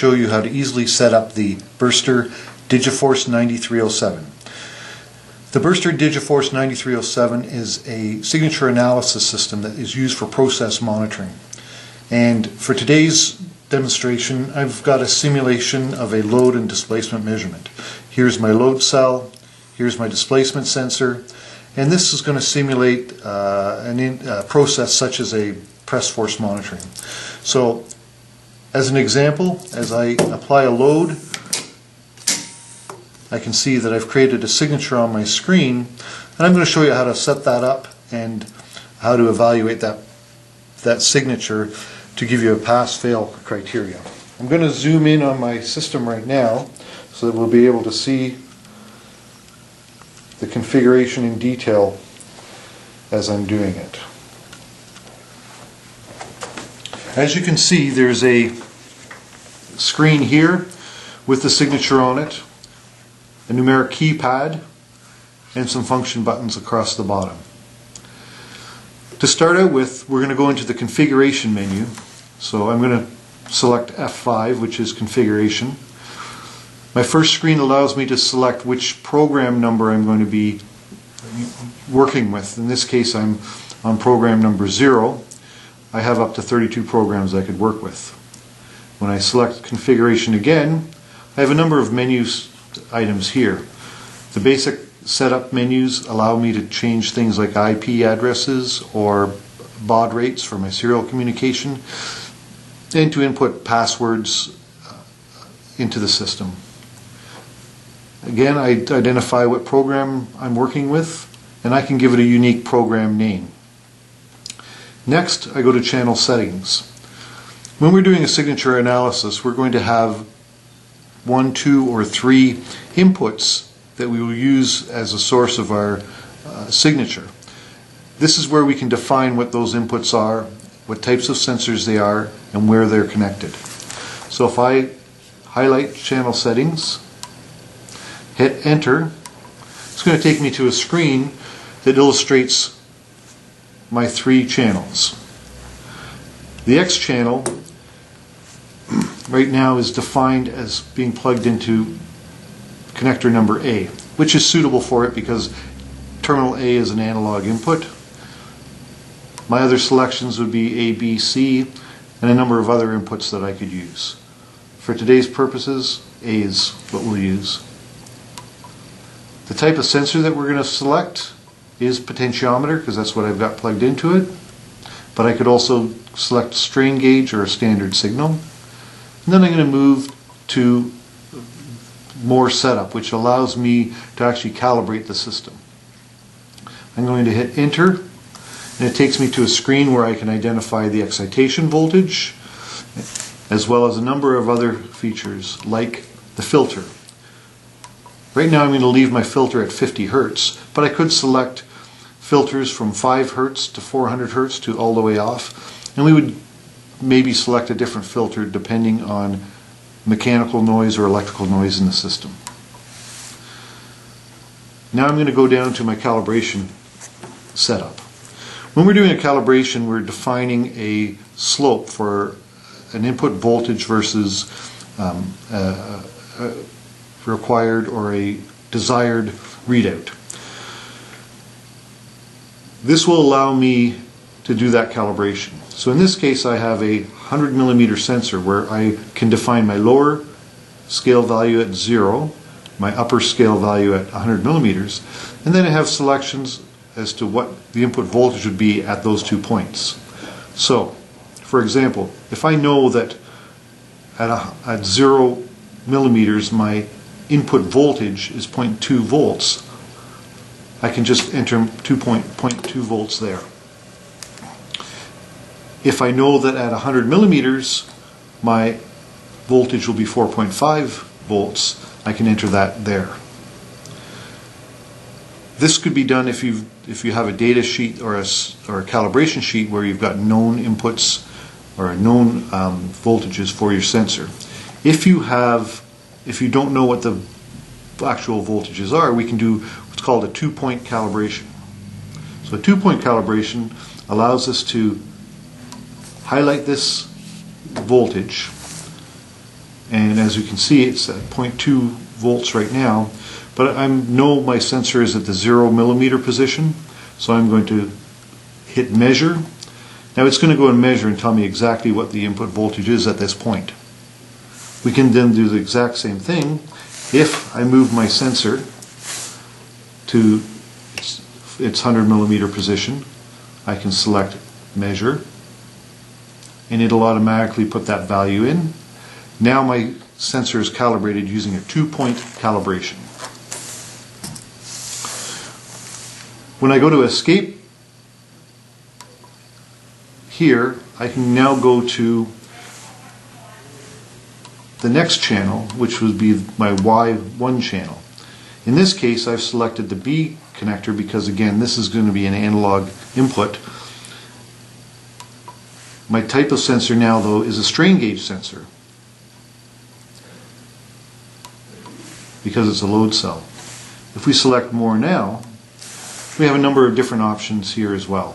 Show you how to easily set up the Burster Digiforce 9307. The Burster Digiforce 9307 is a signature analysis system that is used for process monitoring. And for today's demonstration, I've got a simulation of a load and displacement measurement. Here's my load cell, here's my displacement sensor, and this is going to simulate a process such as a press force monitoring. So, as an example, as I apply a load, I can see that I've created a signature on my screen, and I'm going to show you how to set that up and how to evaluate that signature to give you a pass-fail criteria. I'm going to zoom in on my system right now so that we'll be able to see the configuration in detail as I'm doing it. As you can see, there's a screen here with the signature on it, a numeric keypad, and some function buttons across the bottom. To start out with, we're going to go into the configuration menu. So I'm going to select F5, which is configuration. My first screen allows me to select which program number I'm going to be working with. In this case, I'm on program number 0. I have up to 32 programs I could work with. When I select configuration again, I have a number of items here. The basic setup menus allow me to change things like IP addresses or baud rates for my serial communication, and to input passwords into the system. Again, I identify what program I'm working with, and I can give it a unique program name. Next, I go to channel settings. When we're doing a signature analysis, we're going to have 1, 2, or 3 inputs that we will use as a source of our signature. This is where we can define what those inputs are, what types of sensors they are, and where they're connected. So if I highlight channel settings, hit enter, it's going to take me to a screen that illustrates my 3 channels. The X channel right now is defined as being plugged into connector number A, which is suitable for it because terminal A is an analog input. My other selections would be A, B, C, and a number of other inputs that I could use. For today's purposes, A is what we'll use. The type of sensor that we're going to select is potentiometer, because that's what I've got plugged into it. But I could also select strain gauge or a standard signal. And then I'm going to move to more setup, which allows me to actually calibrate the system. I'm going to hit enter, and it takes me to a screen where I can identify the excitation voltage, as well as a number of other features like the filter. Right now I'm going to leave my filter at 50 Hertz, but I could select filters from 5 Hertz to 400 Hertz to all the way off, and we would maybe select a different filter depending on mechanical noise or electrical noise in the system. Now I'm going to go down to my calibration setup. When we're doing a calibration, we're defining a slope for an input voltage versus required or a desired readout. This will allow me to do that calibration. So in this case, I have a 100 millimeter sensor where I can define my lower scale value at 0, my upper scale value at 100 millimeters, and then I have selections as to what the input voltage would be at those 2 points. So, for example, if I know that at 0 millimeters my input voltage is 0.2 volts, I can just enter 2.2 volts there. If I know that at 100 millimeters my voltage will be 4.5 volts, I can enter that there. This could be done if you have a data sheet or a calibration sheet where you've got known inputs or known voltages for your sensor. If you don't know what the actual voltages are, we can do what's called a 2-point calibration. So a 2-point calibration allows us to highlight this voltage and as you can see it's at 0.2 volts right now, but I know my sensor is at the 0 millimeter position, so I'm going to hit measure. Now it's going to go and measure and tell me exactly what the input voltage is at this point. We can then do the exact same thing. If I move my sensor to its 100 millimeter position, I can select measure, and it'll automatically put that value in. Now my sensor is calibrated using a 2-point calibration. When I go to escape here, I can now go to the next channel, which would be my Y1 channel. In this case, I've selected the B connector because, again, this is going to be an analog input. My type of sensor now, though, is a strain gauge sensor because it's a load cell. If we select more now, we have a number of different options here as well.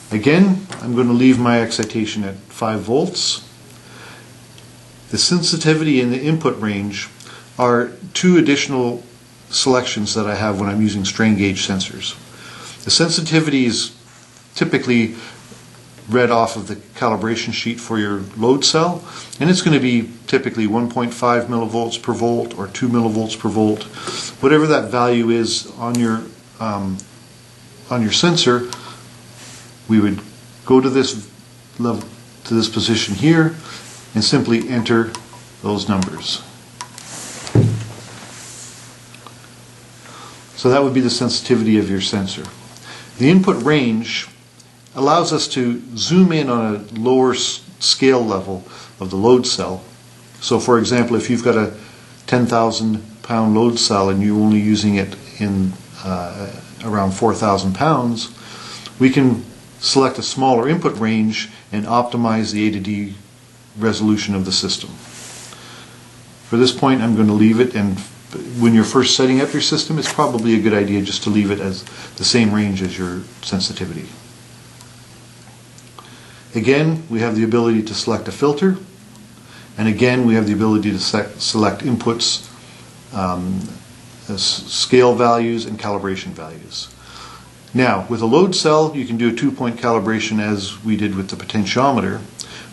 Again, I'm going to leave my excitation at 5 volts. The sensitivity and the input range are two additional selections that I have when I'm using strain gauge sensors. The sensitivity is typically read off of the calibration sheet for your load cell, and it's going to be typically 1.5 millivolts per volt or 2 millivolts per volt. Whatever that value is on your sensor, we would go to this level, to this position here, and simply enter those numbers. So that would be the sensitivity of your sensor. The input range allows us to zoom in on a lower scale level of the load cell. So for example, if you've got a 10,000 pound load cell and you're only using it in around 4,000 pounds, we can select a smaller input range and optimize the A to D resolution of the system. For this point, I'm going to leave it, and when you're first setting up your system, it's probably a good idea just to leave it as the same range as your sensitivity. Again, we have the ability to select a filter, and again we have the ability to select inputs, scale values and calibration values. Now, with a load cell, you can do a 2-point calibration as we did with the potentiometer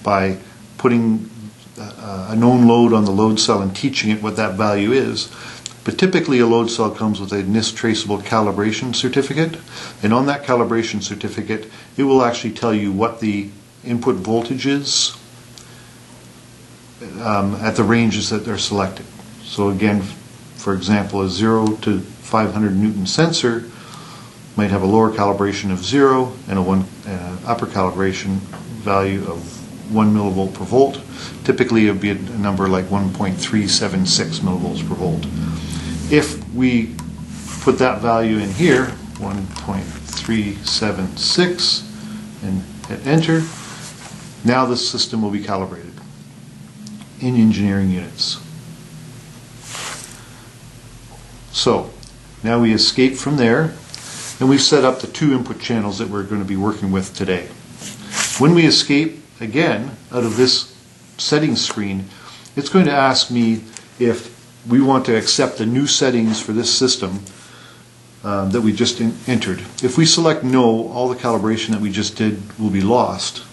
by putting a known load on the load cell and teaching it what that value is. But typically a load cell comes with a NIST traceable calibration certificate, and on that calibration certificate it will actually tell you what the input voltage is at the ranges that they're selected. So again, for example, a 0 to 500 Newton sensor might have a lower calibration of 0 and an upper calibration value of 1 millivolt per volt. Typically it would be a number like 1.376 millivolts per volt. If we put that value in here, 1.376, and hit enter, now the system will be calibrated in engineering units. So now we escape from there, and we've set up the 2 input channels that we're going to be working with today. When we escape again out of this settings screen, it's going to ask me if we want to accept the new settings for this system that we just entered. If we select no, all the calibration that we just did will be lost.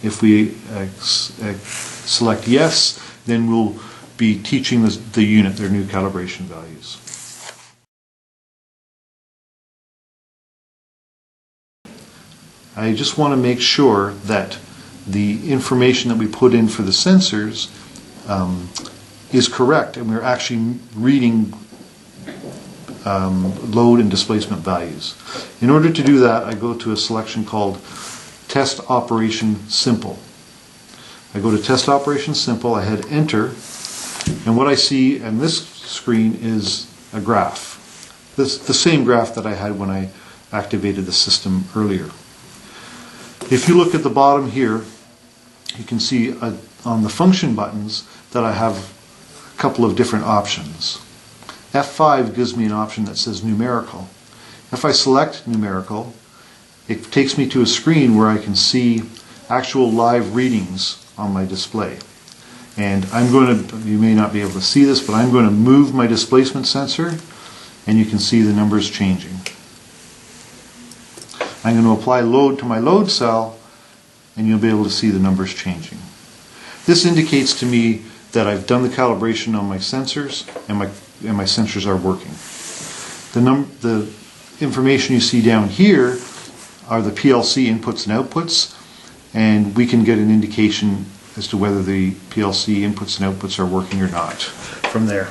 If we select yes, then we'll be teaching the unit their new calibration values. I just want to make sure that the information that we put in for the sensors is correct, and we're actually reading load and displacement values. In order to do that, I go to a selection called Test Operation Simple. I go to Test Operation Simple, I hit enter, and what I see on this screen is a graph. The same graph that I had when I activated the system earlier. If you look at the bottom here, you can see on the function buttons that I have a couple of different options. F5 gives me an option that says numerical. If I select numerical, it takes me to a screen where I can see actual live readings on my display. And I'm going to, you may not be able to see this, but I'm going to move my displacement sensor, and you can see the numbers changing. I'm going to apply load to my load cell, and you'll be able to see the numbers changing. This indicates to me that I've done the calibration on my sensors, and my sensors are working. The information you see down here are the PLC inputs and outputs, and we can get an indication as to whether the PLC inputs and outputs are working or not from there.